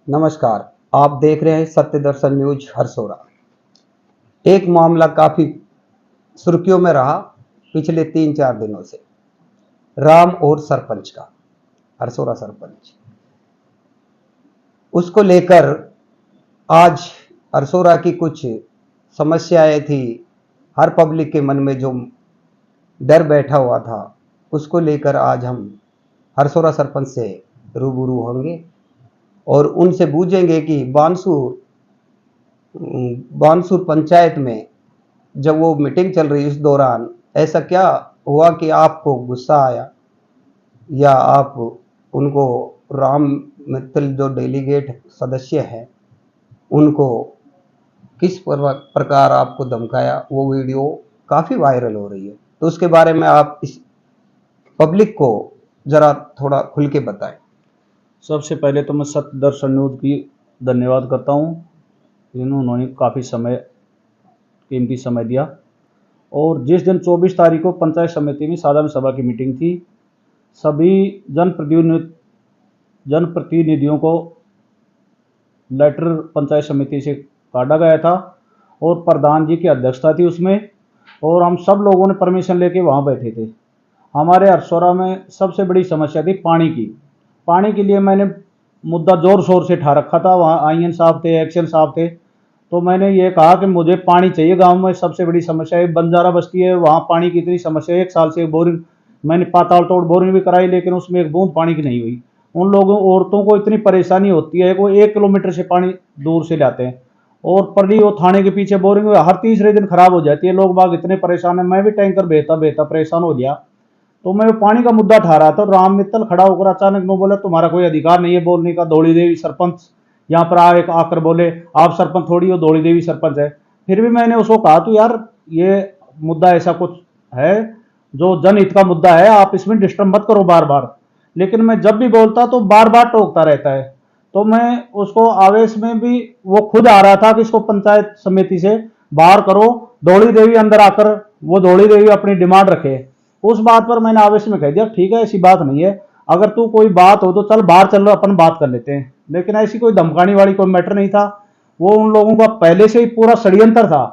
नमस्कार। आप देख रहे हैं सत्य दर्शन न्यूज हरसोरा। एक मामला काफी सुर्खियों में रहा पिछले 3-4 दिनों से, राम और सरपंच का, हरसोरा सरपंच। उसको लेकर आज हरसोरा की कुछ समस्याएं थी, हर पब्लिक के मन में जो डर बैठा हुआ था, उसको लेकर आज हम हरसोरा सरपंच से रूबरू होंगे और उनसे पूछेंगे कि बानसूर पंचायत में जब वो मीटिंग चल रही उस दौरान ऐसा क्या हुआ कि आपको गुस्सा आया, या आप उनको, राम मित्तल जो डेलीगेट सदस्य हैं, उनको किस प्रकार आपको धमकाया। वो वीडियो काफी वायरल हो रही है, तो उसके बारे में आप इस पब्लिक को जरा थोड़ा खुल के बताएं। सबसे पहले तो मैं सत्य दर्शन न्यूज़ की धन्यवाद करता हूँ। इन्होंने काफ़ी कीमती समय दिया। और जिस दिन 24 तारीख को पंचायत समिति में साधारण सभा की मीटिंग थी, सभी जनप्रतिनिधियों को लेटर पंचायत समिति से काटा गया था और प्रधान जी की अध्यक्षता थी उसमें, और हम सब लोगों ने परमिशन लेके वहाँ बैठे थे। हमारे हरसोरा में सबसे बड़ी समस्या थी पानी की। पानी के लिए मैंने मुद्दा जोर शोर से उठा रखा था। वहाँ आईएन साहब थे, एक्शन साहब थे, तो मैंने ये कहा कि मुझे पानी चाहिए। गांव में सबसे बड़ी समस्या है, बंजारा बस्ती है, वहाँ पानी की इतनी समस्या है। 1 साल से बोरिंग मैंने पाताल तोड़ बोरिंग भी कराई, लेकिन उसमें एक बूंद पानी की नहीं हुई। उन लोगों औरतों को इतनी परेशानी होती है, वो 1 किलोमीटर से पानी दूर से लाते हैं, और परली वो थाने के पीछे बोरिंग हर तीसरे दिन खराब हो जाती है। लोग बाग इतने परेशान है, मैं भी टैंकर भेजता भेजता परेशान हो गया। तो मैं पानी का मुद्दा उठा रहा था, राम मित्तल खड़ा होकर अचानक में बोला, तुम्हारा कोई अधिकार नहीं है बोलने का। दौड़ी देवी सरपंच यहाँ पर आकर बोले, आप सरपंच थोड़ी हो, दौड़ी देवी सरपंच है। फिर भी मैंने उसको कहा, तो यार ये मुद्दा ऐसा कुछ है जो जनहित का मुद्दा है, आप इसमें डिस्टर्ब मत करो बार बार। लेकिन मैं जब भी बोलता तो बार बार टोकता रहता है। तो मैं उसको आवेश में भी, वो खुद आ रहा था कि इसको पंचायत समिति से बाहर करो, दौड़ी देवी अंदर आकर वो दौड़ी देवी अपनी डिमांड रखे। उस बात पर मैंने आवेश में कह दिया, ठीक है ऐसी बात नहीं है, अगर तू कोई बात हो तो चल बाहर चल, अपन बात कर लेते हैं। लेकिन ऐसी कोई धमकाने वाली कोई मैटर नहीं था। वो उन लोगों का पहले से ही पूरा षड्यंत्र था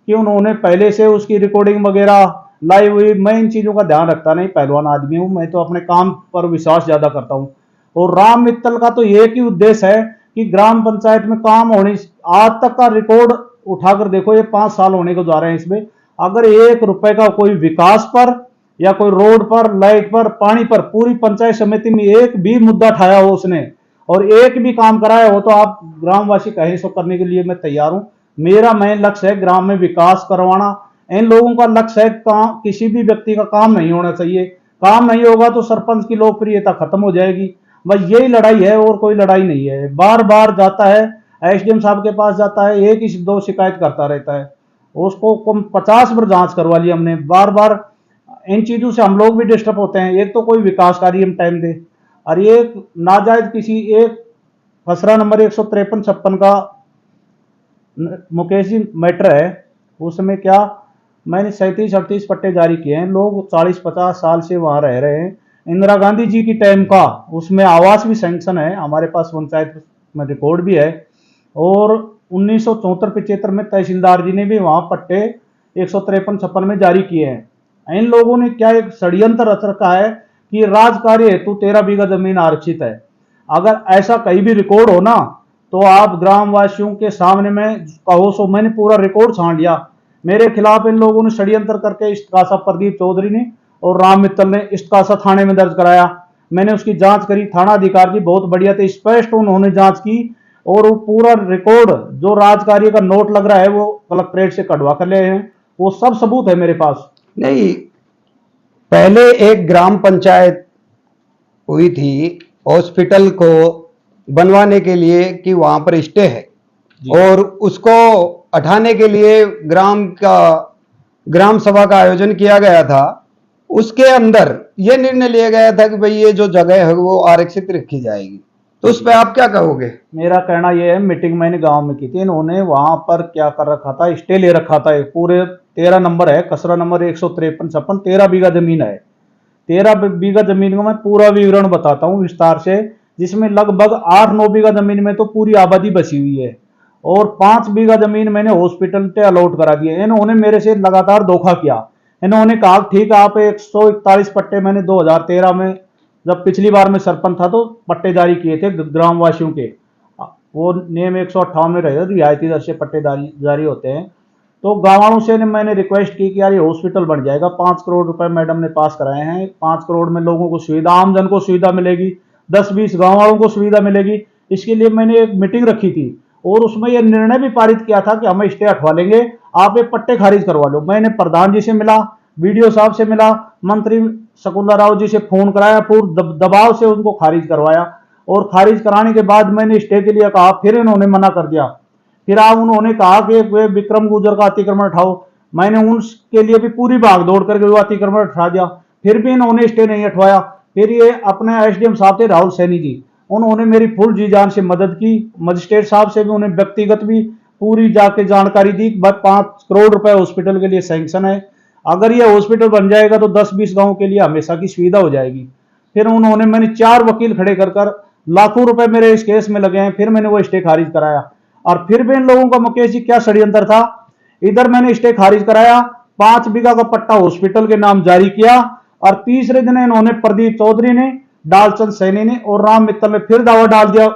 कि उन्होंने पहले से उसकी रिकॉर्डिंग वगैरह लाई हुई। मैं इन चीजों का ध्यान रखता नहीं, पहलवान आदमी हूं, मैं तो अपने काम पर विश्वास ज्यादा करता हूं। और राम मित्तल का तो एक ही उद्देश्य है कि ग्राम पंचायत में काम होने, आज तक का रिकॉर्ड उठाकर देखो, ये 5 साल होने को जा रहे हैं इसमें, अगर 1 रुपए का कोई विकास पर या कोई रोड पर, लाइट पर, पानी पर पूरी पंचायत समिति में एक भी मुद्दा उठाया हो उसने और एक भी काम कराया हो, तो आप ग्रामवासी कहें सो करने के लिए मैं तैयार हूं। मेरा मेन लक्ष्य है ग्राम में विकास करवाना। इन लोगों का लक्ष्य है किसी भी व्यक्ति का काम नहीं होना चाहिए। काम नहीं होगा तो सरपंच की लोकप्रियता खत्म हो जाएगी। बस यही लड़ाई है और कोई लड़ाई नहीं है। बार बार जाता है, एसडीएम साहब के पास जाता है, एक ही 2 शिकायत करता रहता है। उसको 50 बार जांच करवा ली हमने, बार बार। इन चीजों से हम लोग भी डिस्टर्ब होते हैं। एक तो कोई विकास कार्य हम टाइम दे, और ये नाजायज किसी एक खसरा नंबर 153-56 का मुकेश जी मैटर है, उसमें क्या मैंने 37-38 पट्टे जारी किए हैं। लोग 40-50 साल से वहां रह रहे हैं। इंदिरा गांधी जी की टाइम का उसमें आवास भी सैंक्शन है, हमारे पास पंचायत में रिकॉर्ड भी है। और 1974-75 में तहसीलदार जी ने भी वहां पट्टे 153-56 में जारी किए हैं। इन लोगों ने क्या एक षड्यंत्र रच रखा है कि राज कार्य हेतु 13 बीघा जमीन आरक्षित है। अगर ऐसा कहीं भी रिकॉर्ड हो ना, तो आप ग्रामवासियों के सामने में कहो सो मैंने पूरा रिकॉर्ड छान लिया। मेरे खिलाफ इन लोगों ने षड्यंत्र करके इस्तासा प्रदीप चौधरी ने और राम मित्तल ने इस्तासा थाने में दर्ज कराया। मैंने उसकी जांच करी, थाना अधिकारी जी बहुत बढ़िया थे, स्पष्ट उन्होंने जांच की, और वो पूरा रिकॉर्ड जो राजकार्य का नोट लग रहा है वो कलेक्ट्रेट से कटवा कर ले हैं। वो सब सबूत है मेरे पास। नहीं, पहले एक ग्राम पंचायत हुई थी हॉस्पिटल को बनवाने के लिए कि वहां पर स्टे है, और उसको हटाने के लिए ग्राम सभा का आयोजन किया गया था। उसके अंदर यह निर्णय लिया गया था कि भाई ये जो जगह है वो आरक्षित रखी जाएगी, तो उस पर आप क्या कहोगे? मेरा कहना यह है, मीटिंग मैंने गांव में की थी, इन्होंने वहां पर क्या कर रखा था, स्टे ले रखा था। पूरे 13 नंबर है, कसरा नंबर 153-56, 13 बीघा जमीन है। 13 बीघा जमीन का मैं पूरा विवरण बताता हूँ विस्तार से जिसमें लगभग 8-9 बीघा जमीन में तो पूरी आबादी बसी हुई है और 5 बीघा जमीन मैंने हॉस्पिटल पे अलॉट करा दिया। इन्होंने मेरे से लगातार धोखा किया। इन्होंने कहा ठीक है आप 141 पट्टे मैंने 2013 में जब पिछली बार में सरपंच था तो पट्टे जारी किए थे ग्रामवासियों के, वो नियम 158 में रहे रियायती दर से पट्टे जारी होते हैं। तो गाँव वालों से मैंने रिक्वेस्ट की कि यार ये हॉस्पिटल बन जाएगा, 5 करोड़ रुपए मैडम ने पास कराए हैं, 5 करोड़ में लोगों को सुविधा, आम जन को सुविधा मिलेगी, 10-20 गाँव वालों को सुविधा मिलेगी। इसके लिए मैंने एक मीटिंग रखी थी और उसमें यह निर्णय भी पारित किया था कि हम स्टे हटवा लेंगे, आप ये पट्टे खारिज करवा लो। मैंने प्रधान जी से मिला, वीडियो साहब से मिला, मंत्री शकुंतला राव जी से फोन कराया, पूर्ण दबाव से उनको खारिज करवाया और खारिज कराने के बाद मैंने स्टे के लिए कहा, फिर इन्होंने मना कर दिया। फिर आप उन्होंने कहा कि वे विक्रम गुर्जर का अतिक्रमण हटाओ, मैंने उनके लिए भी पूरी भागदौड़ करके वो अतिक्रमण हटा दिया, फिर भी इन्होंने स्टे नहीं हटवाया। फिर ये अपने एसडीएम साहब थे राहुल सैनी जी, उन्होंने मेरी फुल जी जान से मदद की। मजिस्ट्रेट साहब से भी उन्हें व्यक्तिगत भी पूरी जाके जानकारी दी। 5 करोड़ रुपए हॉस्पिटल के लिए सैंक्शन है, अगर ये हॉस्पिटल बन जाएगा तो 10-20 गांव के लिए हमेशा की सुविधा हो जाएगी। फिर उन्होंने, मैंने 4 वकील खड़े कर लाखों रुपए मेरे इस केस में लगे हैं, फिर मैंने वो स्टे खारिज कराया। और फिर भी इन लोगों का मुकेश जी क्या षड्यंत्र था, इधर मैंने स्टे खारिज कराया, 5 बीघा का पट्टा हॉस्पिटल के नाम जारी किया और तीसरे दिन इन्होंने प्रदीप चौधरी ने, डालचंद सैनी ने और राम मित्तल ने फिर दावा डाल दिया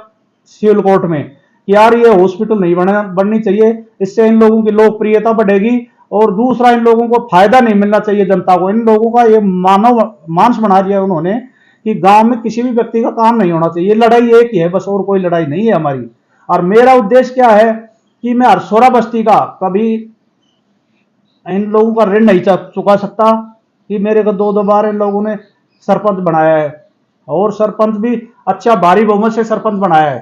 सिविल कोर्ट में कि यार ये हॉस्पिटल नहीं बननी चाहिए, इससे इन लोगों की लोकप्रियता बढ़ेगी और दूसरा इन लोगों को फायदा नहीं मिलना चाहिए जनता को। इन लोगों का ये मानव मांस बना दिया उन्होंने कि गांव में किसी भी व्यक्ति का काम नहीं होना चाहिए, लड़ाई एक ही है बस, और कोई लड़ाई नहीं है हमारी। और मेरा उद्देश्य क्या है कि मैं हरसोरा बस्ती का कभी इन लोगों का ऋण नहीं चुका सकता कि मेरे को 2 बार इन लोगों ने सरपंच बनाया है और सरपंच भी अच्छा भारी बहुमत से सरपंच बनाया है।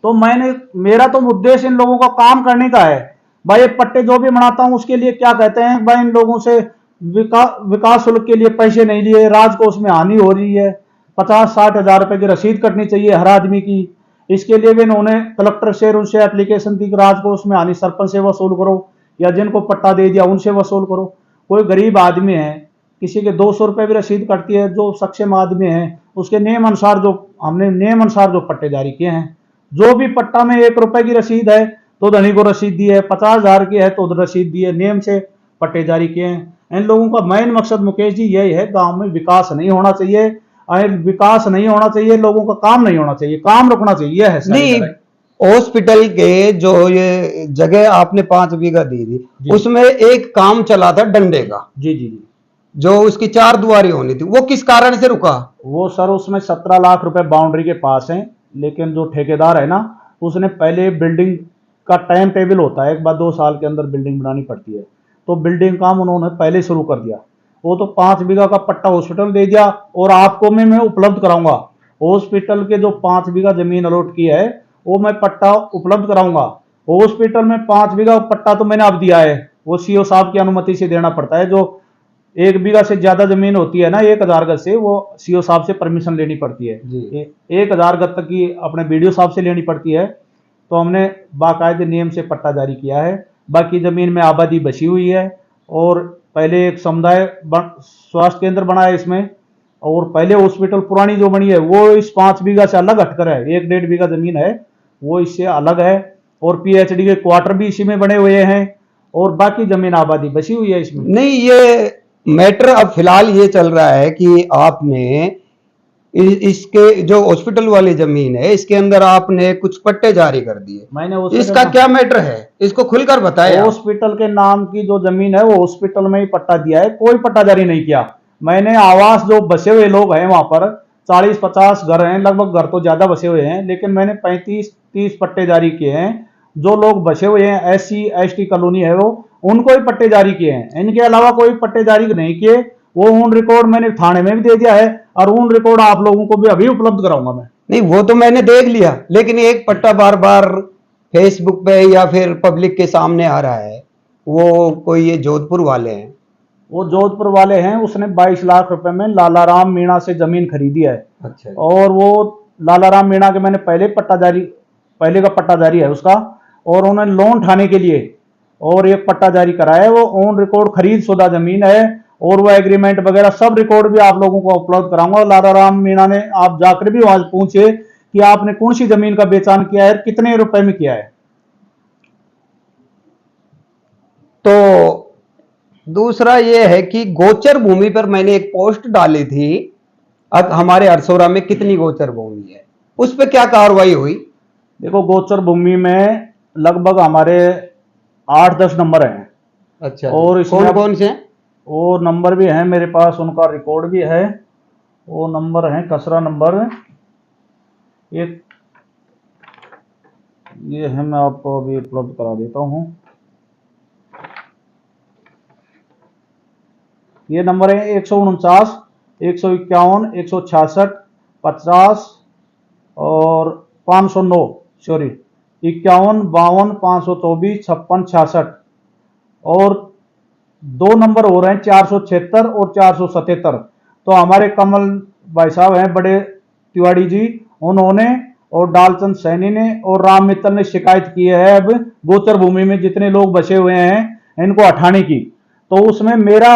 तो मेरा तो उद्देश्य इन लोगों का काम करने का है। भाई ये पट्टे जो भी बनाता हूं उसके लिए क्या कहते हैं, भाई इन लोगों से विकास शुल्क के लिए पैसे नहीं लिए, राजकोष में हानि हो रही है, 50-60 हजार रुपए की रसीद कटनी चाहिए हर आदमी की। इसके लिए भी इन्होंने कलेक्टर से उनसे एप्लीकेशन दी कि राजकोष में हानि सरपंच से वसूल करो या जिनको पट्टा दे दिया उनसे वसूल करो। कोई गरीब आदमी है, किसी के 200 रुपए भी रसीद कटती है, जो सक्षम आदमी है उसके नियम अनुसार जो हमने नियम अनुसार जो पट्टे जारी किए हैं, जो भी पट्टा में 1 रुपए की रसीद है तो धनी को रसीद दी है, 50,000 की है तो रसीद दी है, नियम से पट्टे जारी किए हैं। इन लोगों का मेन मकसद मुकेश जी यही है, गांव में विकास नहीं होना चाहिए, विकास नहीं होना चाहिए, लोगों का काम नहीं होना चाहिए, काम रुकना चाहिए है। नहीं, हॉस्पिटल के जो ये जगह आपने 5 बीघा दी थी उसमें एक काम चला था डंडे का, जी जी जी, जो उसकी 4 दुआरी होनी थी, वो किस कारण से रुका? वो सर उसमें 17 लाख रुपए बाउंड्री के पास है, लेकिन जो ठेकेदार है ना उसने पहले बिल्डिंग का टाइम टेबल होता है, एक बार 2 साल के अंदर बिल्डिंग बनानी पड़ती है, तो बिल्डिंग काम उन्होंने पहले शुरू कर दिया। वो तो 5 बीघा का पट्टा हॉस्पिटल दे दिया और आपको मैं उपलब्ध कराऊंगा हॉस्पिटल के जो 5 बीघा जमीन अलॉट की है वो मैं पट्टा उपलब्ध कराऊंगा। हॉस्पिटल में 5 बीघा पट्टा तो मैंने अब दिया है, वो सीओ साहब की अनुमति से देना पड़ता है। जो 1 बीघा से ज्यादा जमीन होती है ना 1000 गज से, वो सीओ साहब से परमिशन लेनी पड़ती है। 1000 गज तक की अपने बीडीओ साहब से लेनी पड़ती है। तो हमने बाकायदे नियम से पट्टा जारी किया है। बाकी जमीन में आबादी बची हुई है और पहले एक समुदाय स्वास्थ्य केंद्र बना है इसमें, और पहले हॉस्पिटल पुरानी जो बनी है वो इस 5 बीघा से अलग हटकर है, 1-1.5 बीघा जमीन है वो इससे अलग है, और पीएचडी के क्वार्टर भी इसी में बने हुए हैं और बाकी जमीन आबादी बची हुई है इसमें। नहीं, ये मैटर अब फिलहाल ये चल रहा है कि आपने इसके जो हॉस्पिटल वाली जमीन है इसके अंदर आपने कुछ पट्टे जारी कर दिए, मैंने इसका क्या मैटर है, इसको खुलकर बताएं। हॉस्पिटल के नाम की जो जमीन है वो हॉस्पिटल में ही पट्टा दिया है, कोई पट्टा जारी नहीं किया। मैंने आवास जो बसे हुए लोग हैं वहां पर 40-50 घर हैं, लगभग घर तो ज्यादा बसे हुए हैं, लेकिन मैंने 35-30 पट्टे जारी किए हैं। जो लोग बसे हुए हैं SC/ST कॉलोनी है वो, उनको ही पट्टे जारी किए हैं, इनके अलावा कोई पट्टे जारी नहीं किए। वो ऑन रिकॉर्ड मैंने थाने में भी दे दिया है और ऑन रिकॉर्ड आप लोगों को भी अभी उपलब्ध कराऊंगा मैं। नहीं, वो तो मैंने देख लिया, लेकिन एक पट्टा बार बार फेसबुक पे या फिर पब्लिक के सामने आ रहा है, वो कोई ये जोधपुर वाले हैं। वो जोधपुर वाले हैं, उसने 22 लाख रुपए में लालाराम मीणा से जमीन खरीदी है। अच्छा। और वो लालाराम मीणा के मैंने पहले का पट्टा जारी है उसका, और उन्होंने लोन उठाने के लिए और एक पट्टा जारी कराया है। वो ऑन रिकॉर्ड खरीद शुदा जमीन है और वो एग्रीमेंट वगैरह सब रिकॉर्ड भी आप लोगों को अपलोड कराऊंगा। लाला राम मीणा ने, आप जाकर भी वहां पूछे कि आपने कौन सी जमीन का बेचान किया है, कितने रुपए में किया है। तो दूसरा ये है कि गोचर भूमि पर मैंने एक पोस्ट डाली थी, अब हमारे अरसोरा में कितनी गोचर भूमि है, उस पर क्या कार्रवाई हुई? देखो, गोचर भूमि में लगभग हमारे 8-10 नंबर हैं। अच्छा, और इसमें कौन कौन से? वो नंबर भी है मेरे पास, उनका रिकॉर्ड भी है। वो नंबर है खसरा नंबर, एक ये है, मैं आपको अभी उपलब्ध करा देता हूँ। ये नंबर है 149, 151, 166, 50 और 509, सॉरी 51, 52, 524, 56, 66। और दो नंबर हो रहे हैं 476 और 477। तो हमारे कमल भाई साहब हैं बड़े तिवाड़ी जी, उन्होंने और डालचंद सैनी ने और राम मित्तल ने शिकायत की है अब गोचर भूमि में जितने लोग बसे हुए हैं इनको हटाने की। तो उसमें मेरा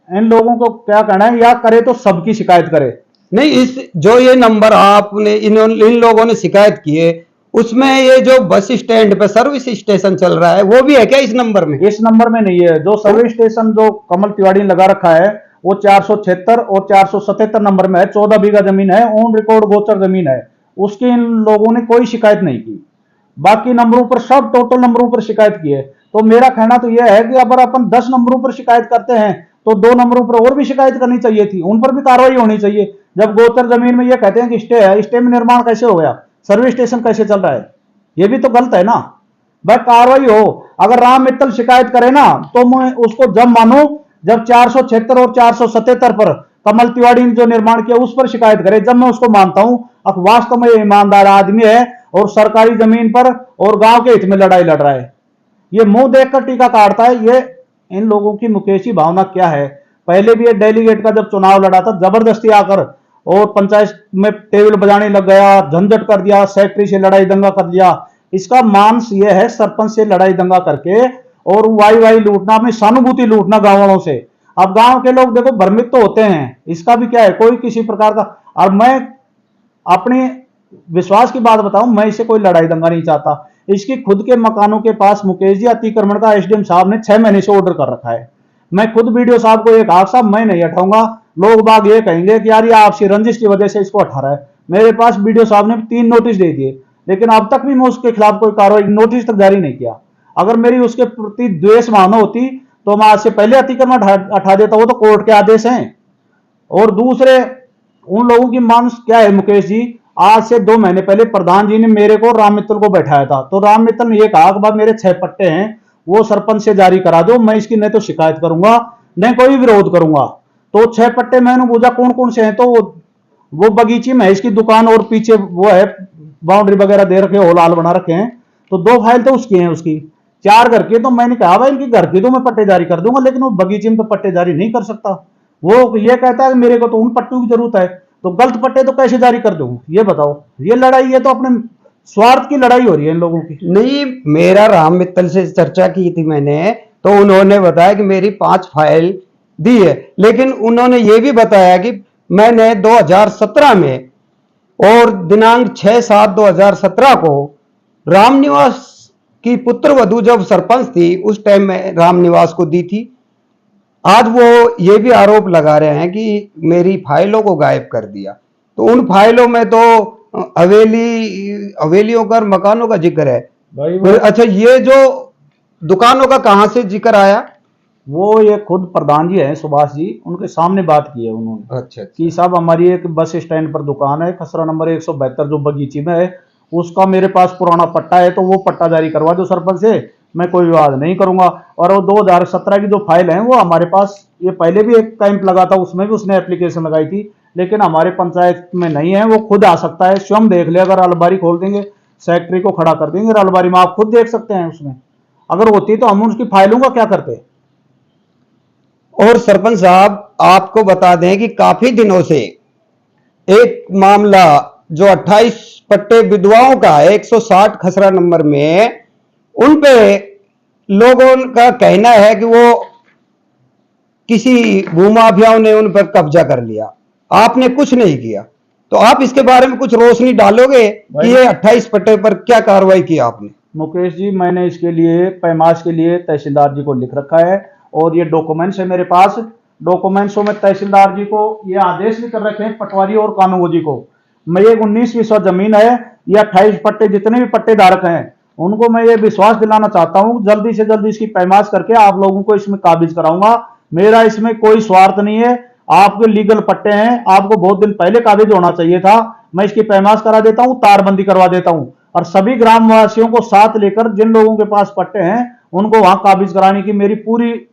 इन लोगों को क्या कहना है, या करे तो सबकी शिकायत करे। नहीं, इस जो ये नंबर आपने इन लोगों ने शिकायत की है, उसमें ये जो बस स्टैंड पे सर्विस स्टेशन चल रहा है वो भी है क्या इस नंबर में? इस नंबर में नहीं है। जो सर्विस स्टेशन जो कमल तिवाड़ी ने लगा रखा है वो 476 और 477 नंबर में है। 14 बीघा जमीन है, ऑन रिकॉर्ड गोचर जमीन है, उसकी इन लोगों ने कोई शिकायत नहीं की। बाकी नंबरों पर, सब टोटल नंबरों पर शिकायत की है। तो मेरा कहना तो यह है कि अगर अपन 10 नंबरों पर शिकायत करते हैं तो 2 नंबरों पर और भी शिकायत करनी चाहिए थी, उन पर भी कार्रवाई होनी चाहिए। जब गोचर जमीन में ये कहते हैं कि स्टे है, स्टे में निर्माण कैसे हो गया, सर्विस स्टेशन कैसे चल रहा है, ये भी तो गलत है ना भाई। कार्रवाई हो। अगर राम मित्तल शिकायत करे ना तो मैं उसको जब मानू जब 476 और 477 पर कमल तिवाड़ी ने जो निर्माण किया उस पर शिकायत करे, जब मैं उसको मानता हूं अब वास्तव में ईमानदार आदमी है और सरकारी जमीन पर और गांव के हित में लड़ाई लड़ रहा है। ये मुंह देखकर टीका काटता है। ये इन लोगों की मुकेशी भावना क्या है। पहले भी ये डेलीगेट का जब चुनाव लड़ा था जबरदस्ती आकर और पंचायत में टेबल बजाने लग गया, झंझट कर दिया, सेक्रेटरी से लड़ाई दंगा कर दिया। इसका मांस ये है सरपंच से लड़ाई दंगा करके और वाई लूटना, अपनी सहानुभूति लूटना गांव वालों से। अब गांव के लोग देखो भ्रमित तो होते हैं, इसका भी क्या है, कोई किसी प्रकार का। और मैं अपने विश्वास की बात बताऊं, मैं इसे कोई लड़ाई दंगा नहीं चाहता। इसकी खुद के मकानों के पास मुकेश जी अतिक्रमण का एसडीएम साहब ने 6 महीने से ऑर्डर कर रखा है। मैं खुद वीडियो साहब को ये कहा, साहब मैं नहीं हटाऊंगा। लोग बाग ये कहेंगे कि यार ये आपसी रंजिश की वजह से इसको हटा रहा है। मेरे पास वीडियो साहब ने 3 नोटिस दे दिए, लेकिन अब तक भी मैं उसके खिलाफ कोई कार्रवाई, नोटिस तक जारी नहीं किया। अगर मेरी उसके प्रति द्वेष भावना होती तो मैं आज से पहले अतिक्रमण हटा देता। वो तो कोर्ट के आदेश हैं। और दूसरे उन लोगों की मांग क्या है मुकेश जी, आज से 2 महीने पहले प्रधान जी ने मेरे को राम मित्तल को बैठाया था, तो राम मित्तल ने यह कहा कि भाई मेरे 6 पट्टे हैं वो सरपंच से जारी करा दो, मैं इसकी नहीं तो शिकायत करूंगा नहीं कोई विरोध करूंगा। तो 6 पट्टे मैंने पूछा कौन कौन से हैं, तो वो बगीचे में है इसकी दुकान और पीछे वो है बाउंड्री वगैरह दे रखे, होल हाल बना रखे हैं। तो 2 फाइल तो उसकी हैं, उसकी 4 घर की। तो मैंने कहा भाई इनकी घर की तो मैं पट्टे जारी कर दूंगा, लेकिन वो बगीचे में तो पट्टे जारी नहीं कर सकता। वो ये कहता है मेरे को तो उन पट्टों की जरूरत है, तो गलत पट्टे तो कैसे जारी कर दूं, ये बताओ। ये लड़ाई, ये तो अपने स्वार्थ की लड़ाई हो रही है इन लोगों की। नहीं, मेरा राम मित्तल से चर्चा की थी मैंने, तो उन्होंने बताया कि मेरी 5 फाइल दी है, लेकिन उन्होंने ये भी बताया कि मैंने 2017 में और दिनांक 6/7/2017 को रामनिवास की पुत्र वधू जब सरपंच थी उस टाइम में रामनिवास को दी थी। आज वो ये भी आरोप लगा रहे हैं कि मेरी फाइलों को गायब कर दिया। तो उन फाइलों में तो हवेलियों का, मकानों का जिक्र है भाई तो अच्छा, ये जो दुकानों का कहां से जिक्र आया? वो ये खुद प्रधान जी हैं सुभाष जी, उनके सामने बात की है उन्होंने। अच्छा कि साहब हमारी एक बस स्टैंड पर दुकान है, खसरा नंबर 172 जो बगीची में है, उसका मेरे पास पुराना पट्टा है, तो वो पट्टा जारी करवा दो सरपंच से, मैं कोई विवाद नहीं करूंगा। और वो 2017 की जो फाइल है वो हमारे पास, ये पहले भी एक कैंप लगा था उसमें भी उसने एप्लीकेशन लगाई थी, लेकिन हमारे पंचायत में नहीं है। वो खुद आ सकता है, स्वयं देख ले, अगर अलमारी खोल देंगे, सेक्रेटरी को खड़ा कर देंगे अलमारी में, आप खुद देख सकते हैं उसमें। अगर होती तो हम उसकी फाइलों का क्या करते। और सरपंच साहब आपको बता दें कि काफी दिनों से एक मामला जो 28 पट्टे विधवाओं का है 160 खसरा नंबर में, उन पे लोगों का कहना है कि वो किसी भूमाफियाओं ने उन पर कब्जा कर लिया, आपने कुछ नहीं किया। तो आप इसके बारे में कुछ रोशनी डालोगे कि ये 28 पट्टे पर क्या कार्रवाई की आपने? मुकेश जी, मैंने इसके लिए पैमाश के लिए तहसीलदार जी को लिख रखा है और ये डॉक्यूमेंट्स है मेरे पास। डॉक्यूमेंट्सों में तहसीलदार जी को ये आदेश भी कर रखे हैं, पटवारी और कानूगो जी को। मैं ये 19 जमीन है, ये 28 पट्टे जितने भी पट्टे धारक हैं उनको मैं ये विश्वास दिलाना चाहता हूँ, जल्दी से जल्दी इसकी पैमाश करके आप लोगों को इसमें काबिज कराऊंगा। मेरा इसमें कोई स्वार्थ नहीं है, आपके लीगल पट्टे हैं, आपको बहुत दिन पहले काबिज होना चाहिए था। मैं इसकी पैमाश करा देता हूँ, तारबंदी करवा देता हूँ और सभी ग्रामवासियों को साथ लेकर जिन लोगों के पास पट्टे हैं उनको वहां काबिज कराने की मेरी पूरी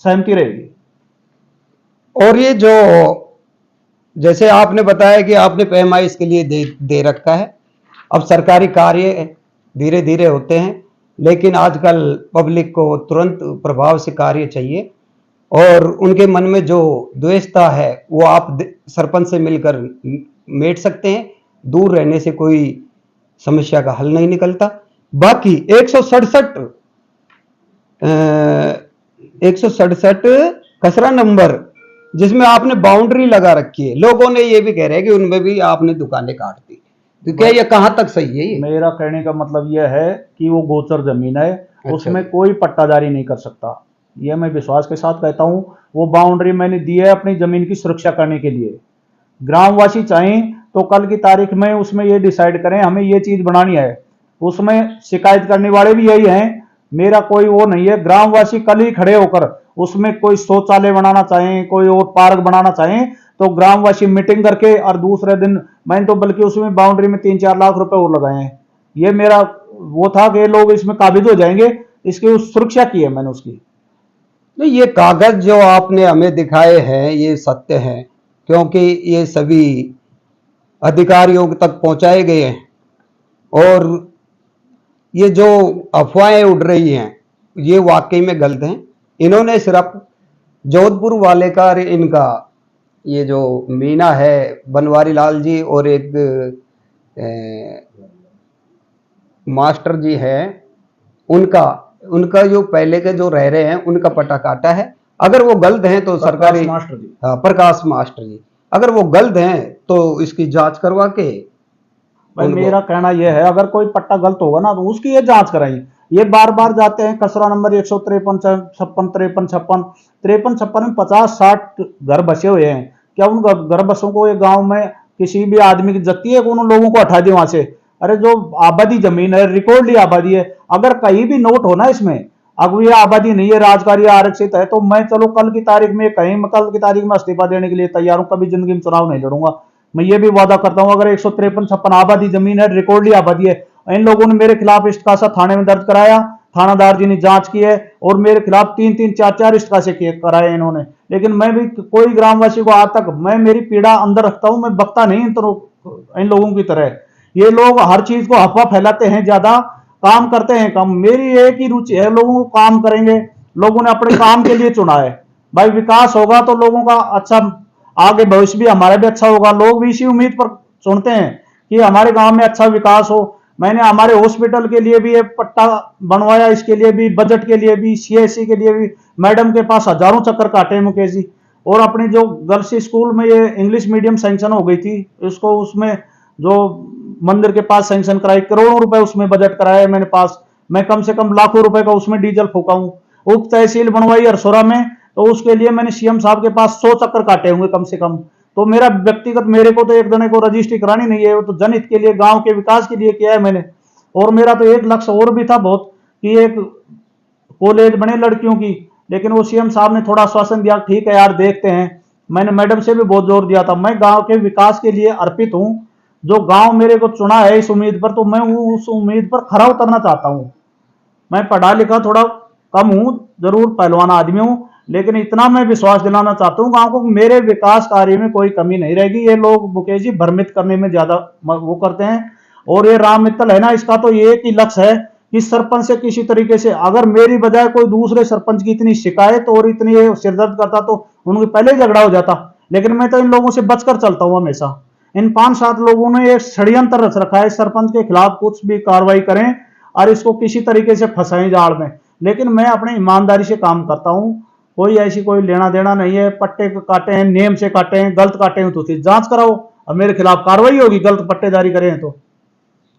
सहमति रहेगी। और ये जो जैसे आपने बताया कि आपने पैमाइश इसके लिए दे रखा है, अब सरकारी कार्य धीरे धीरे होते हैं, लेकिन आजकल पब्लिक को तुरंत प्रभाव से कार्य चाहिए और उनके मन में जो द्वेषता है वो आप सरपंच से मिलकर मेट सकते हैं। दूर रहने से कोई समस्या का हल नहीं निकलता। बाकी 167 खसरा नंबर जिसमें आपने बाउंड्री लगा रखी है, लोगों ने ये भी कह रहे हैं कि उनमें भी आपने दुकानें काट दी, तो क्या ये कहां तक सही है? ये मेरा कहने का मतलब यह है कि वो गोचर जमीन है, अच्छा। उसमें कोई पट्टादारी नहीं कर सकता। यह मैं विश्वास के साथ कहता हूं। वो बाउंड्री मैंने दी है अपनी जमीन की सुरक्षा करने के लिए। ग्रामवासी चाहें तो कल की तारीख में उसमें ये डिसाइड करें हमें ये चीज बनानी है, उसमें शिकायत करने वाले भी यही हैं। मेरा कोई वो नहीं है। ग्रामवासी कल ही खड़े होकर उसमें कोई शौचालय बनाना चाहें, कोई और पार्क बनाना चाहें तो ग्रामवासी मीटिंग करके और दूसरे दिन मैंने तो बल्कि उसमें बाउंड्री में 3-4 लाख रुपए और लगाए हैं। ये मेरा वो था कि लोग इसमें काबिज हो जाएंगे, इसकी सुरक्षा की है मैंने उसकी। नहीं, ये कागज जो आपने हमें दिखाए हैं ये सत्य हैं, क्योंकि ये सभी अधिकारियों तक पहुंचाए गए हैं और ये जो अफवाहें उड़ रही हैं ये वाकई में गलत हैं। इन्होंने सिर्फ जोधपुर वाले का और इनका ये जो मीना है बनवारी लाल जी और एक मास्टर जी है उनका जो पहले के जो रह रहे हैं उनका पटा काटा है। अगर वो गलत हैं तो सरकारी मास्टर जी, प्रकाश मास्टर जी, अगर वो गलत हैं तो इसकी जांच करवा के भाई मेरा कहना यह है अगर कोई पट्टा गलत होगा ना तो उसकी ये जांच कराई। ये बार बार जाते हैं खसरा नंबर 153, 56, 53, 56 में 50-60 घर बसे हुए हैं। क्या उन घर बसों को ये गांव में किसी भी आदमी की जगती है कि उन लोगों को हटा दे वहां से? अरे जो आबादी जमीन है, रिकॉर्डली आबादी है, अगर कहीं भी नोट हो ना इसमें अब ये आबादी नहीं है, राजकारी आरक्षित है, तो मैं चलो कल की तारीख में कहीं मैं कल की तारीख में इस्तीफा देने के लिए तैयार हूं। कभी जिंदगी में चुनाव नहीं लड़ूंगा। मैं ये भी वादा करता हूं अगर 153-56 आबादी जमीन है, रिकॉर्डली आबादी है, इन लोगों ने मेरे खिलाफ इस्तीफा थाने में दर्ज कराया, थानादार जी ने जांच की है और मेरे खिलाफ 3-3, 4-4 इस्तीफे कराए इन्होंने। लेकिन मैं भी कोई ग्रामवासी को आज तक मैं मेरी पीड़ा अंदर रखता हूं, मैं बकता नहीं इन लोगों की तरह। ये लोग हर चीज को अफवाह फैलाते हैं, ज्यादा काम करते हैं कम। मेरी एक ही रुचि है, लोगों को काम करेंगे। लोगों ने अपने काम के लिए चुना है भाई, विकास होगा तो लोगों का अच्छा आगे भविष्य भी हमारा भी अच्छा होगा। लोग भी इसी उम्मीद पर सुनते हैं कि हमारे गांव में अच्छा विकास हो। मैंने हमारे हॉस्पिटल के लिए भी एक पट्टा बनवाया, इसके लिए भी, बजट के लिए भी, सीएससी के लिए भी मैडम के पास हजारों चक्कर काटे मुकेश जी। और अपनी जो गर्ल्स स्कूल में ये इंग्लिश मीडियम सैंक्शन हो गई थी, उसको उसमें जो मंदिर के पास सैंक्शन कराई, करोड़ों रुपए उसमें बजट कराया मेरे पास। मैं कम से कम लाखों रुपए का उसमें डीजल फूका हूं। उप तहसील बनवाई अरसोरा में, तो उसके लिए मैंने सीएम साहब के पास 100 चक्कर काटे होंगे कम से कम। तो मेरा व्यक्तिगत, मेरे को तो एक जने को रजिस्ट्री करानी नहीं है, वो तो जनहित के लिए, गांव के विकास के लिए किया है मैंने। और मेरा तो एक लक्ष्य और भी था बहुत कि एक कॉलेज बने लड़कियों की, लेकिन वो सीएम साहब ने थोड़ा आश्वासन दिया, ठीक है यार देखते हैं। मैंने मैडम से भी बहुत जोर दिया था, मैं गांव के विकास के लिए अर्पित हूं। जो गांव मेरे को चुना है इस उम्मीद पर, तो मैं उस उम्मीद पर खरा उतरना चाहता हूं। मैं पढ़ा लिखा थोड़ा कम हूं, जरूर पहलवान आदमी हूं, लेकिन इतना मैं विश्वास दिलाना चाहता हूं गांव को, मेरे विकास कार्य में कोई कमी नहीं रहेगी। ये लोग मुकेश जी भ्रमित करने में ज्यादा वो करते हैं। और ये राम मित्तल है ना, इसका तो एक ही लक्ष्य है कि सरपंच से किसी तरीके से, अगर मेरी बजाय कोई दूसरे सरपंच की इतनी शिकायत और इतनी सिरदर्द करता तो उनके पहले झगड़ा हो जाता। लेकिन मैं तो इन लोगों से बचकर चलता हूं हमेशा। इन 5-7 लोगों ने एक षड्यंत्र रच रखा है, सरपंच के खिलाफ कुछ भी कार्रवाई करें और इसको किसी तरीके से फंसाएं जाल में। लेकिन मैं अपनी ईमानदारी से काम करता हूं। कोई ऐसी कोई लेना देना नहीं है। पट्टे काटे हैं, नेम से काटे हैं, गलत काटे हैं तो उसकी जांच कराओ, अब मेरे खिलाफ कार्रवाई होगी गलत पट्टे जारी करें तो।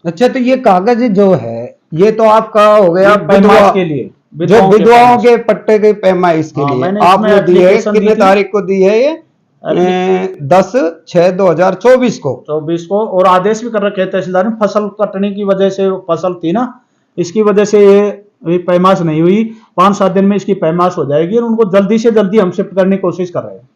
अच्छा, तो ये कागज जो है ये तो आपका हो गया पैमाइश के लिए, जो विधवाओं पैमाइश। के पट्टे के पैमाइश के हाँ, लिए मैंने आपने इसमें दिए, application दी कितने थी। तारीख को दी है ये? 10/6/2024 को। 24 को, और आदेश भी कर रखे हैं तहसीलदार ने। फसल कटने की वजह से, फसल थी ना, इसकी वजह से ये पैमाश नहीं हुई। 5-7 दिन में इसकी पैमाश हो जाएगी और उनको जल्दी से जल्दी हम शिफ्ट करने की कोशिश कर रहे हैं।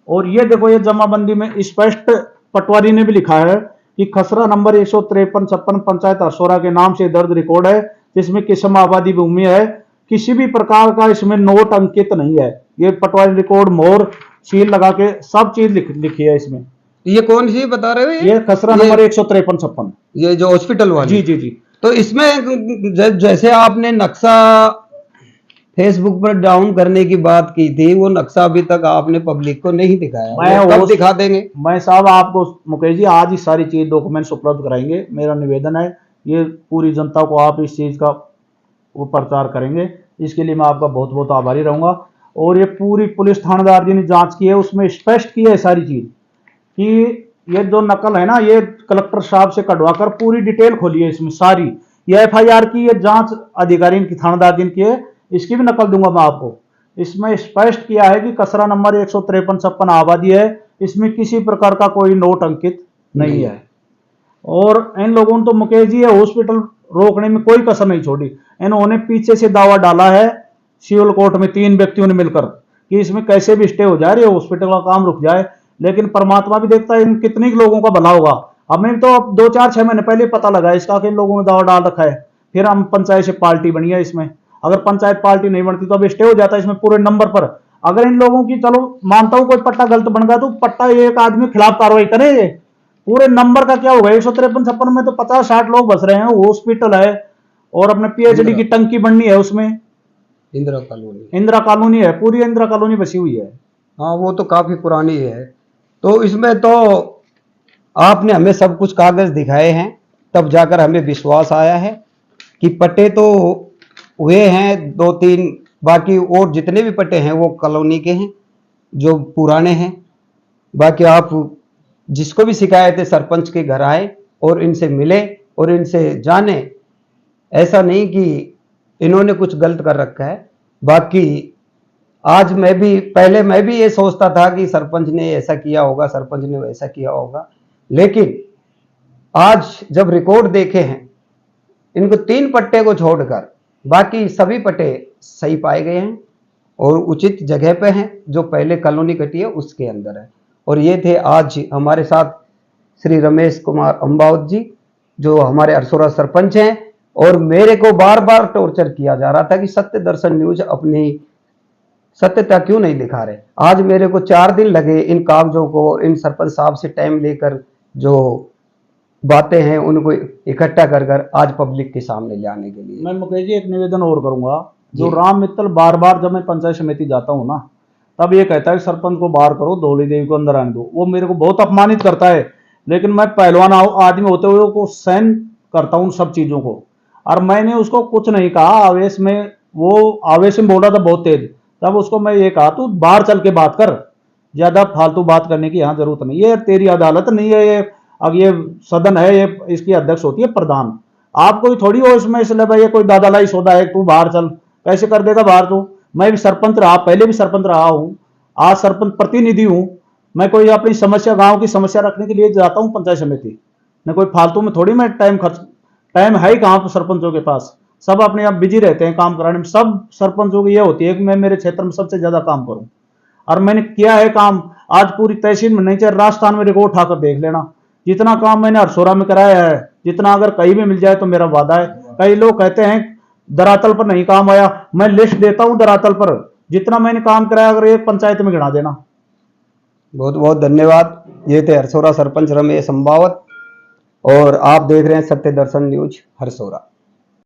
और ये देखो, ये जमाबंदी में स्पष्ट पटवारी ने भी लिखा है कि खसरा नंबर 153-56 पंचायत हरसोरा के नाम से दर्ज रिकॉर्ड है, जिसमें किस्म आबादी भूमि है, किसी भी प्रकार का इसमें नोट अंकित नहीं है। ये पटवारी रिकॉर्ड मोहर सील लगा के सब चीज लिखी है इसमें। ये कौन सी बता रहे हो? ये खसरा नंबर 153-56, ये जो हॉस्पिटल वाली? जी जी जी। तो इसमें जैसे आपने नक्शा फेसबुक पर डाउन करने की बात की थी, वो नक्शा अभी तक आपने पब्लिक को नहीं दिखाया, वो कब दिखा देंगे? मैं साहब आपको मुकेश जी आज ही सारी चीज डॉक्यूमेंट्स उपलब्ध कराएंगे। मेरा निवेदन है, ये पूरी जनता को आप इस चीज का वो प्रचार करेंगे, इसके लिए मैं आपका बहुत बहुत आभारी रहूंगा। और ये पूरी पुलिस थानेदार जी ने जांच की है, उसमें स्पष्ट की है सारी चीज कि ये जो नकल है ना, ये कलेक्टर साहब से कटवाकर पूरी डिटेल खोली है इसमें सारी। ये FIR की ये जांच अधिकारी की थानेदार जी की है, इसकी भी नकल दूंगा मैं आपको। इसमें स्पष्ट किया है कि कसरा नंबर 153-56 आबादी है, इसमें किसी प्रकार का कोई नोट अंकित नहीं है। और इन लोगों ने तो मुकेश जी ये हॉस्पिटल रोकने में कोई कसर नहीं छोड़ी। इन्होंने पीछे से दावा डाला है सिविल कोर्ट में 3 व्यक्तियों ने मिलकर कि इसमें कैसे भी स्टे हो जाए, हॉस्पिटल का काम रुक जाए। लेकिन परमात्मा भी देखता है इन कितने लोगों का भला होगा। हमें तो 2-4-6 महीने पहले पता लगा इसका कि इन लोगों ने दावा डाल रखा है। फिर हम पंचायत से पार्टी बनी है इसमें। अगर पंचायत पार्टी नहीं बनती तो अब स्टे हो जाता है इसमें पूरे नंबर पर। अगर इन लोगों की, चलो मानता हूं कोई पट्टा गलत बन गया तो पट्टा एक आदमी के खिलाफ कार्रवाई करे, पूरे नंबर का क्या होगा? 153-56 में तो 50-60 लोग बस रहे हैं, हॉस्पिटल है और अपने PhD की टंकी बननी है उसमें। इंदिरा कॉलोनी है, पूरी इंदिरा कॉलोनी बसी हुई है। हाँ, वो तो काफी पुरानी है। तो इसमें तो आपने हमें सब कुछ कागज दिखाए हैं, तब जाकर हमें विश्वास आया है कि पट्टे तो हुए हैं 2-3, बाकी और जितने भी पट्टे हैं वो कॉलोनी के हैं जो पुराने हैं। बाकी आप जिसको भी शिकायत है सरपंच के घर आए और इनसे मिले और इनसे जाने, ऐसा नहीं कि इन्होंने कुछ गलत कर रखा है। बाकी आज पहले मैं भी ये सोचता था कि सरपंच ने ऐसा किया होगा, सरपंच ने वैसा किया होगा, लेकिन आज जब रिकॉर्ड देखे हैं, इनको 3 पट्टे को छोड़कर बाकी सभी पट्टे सही पाए गए हैं और उचित जगह पे हैं, जो पहले कॉलोनी कटी है उसके अंदर है। और ये थे आज हमारे साथ श्री रमेश कुमार अम्बावत जी, जो हमारे हरसोरा सरपंच हैं। और मेरे को बार बार टॉर्चर किया जा रहा था कि सत्य दर्शन न्यूज अपनी सत्यता क्यों नहीं दिखा रहे। आज मेरे को 4 दिन लगे इन कागजों को, इन सरपंच साहब से टाइम लेकर जो बातें हैं उनको इकट्ठा कर आज पब्लिक के सामने लाने के लिए। मैं मुकेश जी एक निवेदन और करूंगा। जो राम मित्तल बार बार जब मैं पंचायत समिति जाता हूँ ना, तब ये कहता है सरपंच को बाहर करो, धौली देवी को अंदर आने दो। वो मेरे को बहुत अपमानित करता है, लेकिन मैं पहलवान आदमी होते हुए को सहन करता हूँ सब चीजों को। और मैंने उसको कुछ नहीं कहा, आवेश में वो आवेश में बोला था बहुत तेज, तब उसको मैं ये कहा तू बाहर चल के बात कर, ज्यादा फालतू बात करने की यहाँ जरूरत नहीं है, तेरी अदालत नहीं है ये। अब ये सदन है, ये इसकी अध्यक्ष होती है प्रधान, आप कोई थोड़ी हो इसमें, इसलिए भाई ये कोई दादालाई सौदा है तू बाहर चल, कैसे कर देगा बाहर तू? मैं भी सरपंच रहा, पहले भी सरपंच रहा हूँ, आज सरपंच प्रतिनिधि हूँ। मैं कोई अपनी समस्या, गांव की समस्या रखने के लिए जाता हूँ पंचायत समिति में, कोई फालतू में थोड़ी मैं टाइम है ही कहाँ पर सरपंचों के पास। सब अपने आप बिजी रहते हैं काम कराने में। सब सरपंचों की ये होती है कि मैं मेरे क्षेत्र में सबसे ज्यादा काम करूं, और मैंने किया है काम। आज पूरी तहसील में नहीं, चाहे राजस्थान में रिकॉर्ड उठाकर देख लेना, जितना काम मैंने हरसोरा में कराया है, जितना अगर कहीं भी मिल जाए तो मेरा वादा है। कई लोग कहते हैं धरातल पर नहीं काम आया, मैं लिस्ट देता हूं धरातल पर जितना मैंने काम कराया, अगर एक पंचायत में गिना देना। बहुत बहुत धन्यवाद। ये थे हरसोरा सरपंच रमेश अम्बावत और आप देख रहे हैं सत्य दर्शन न्यूज हरसोरा।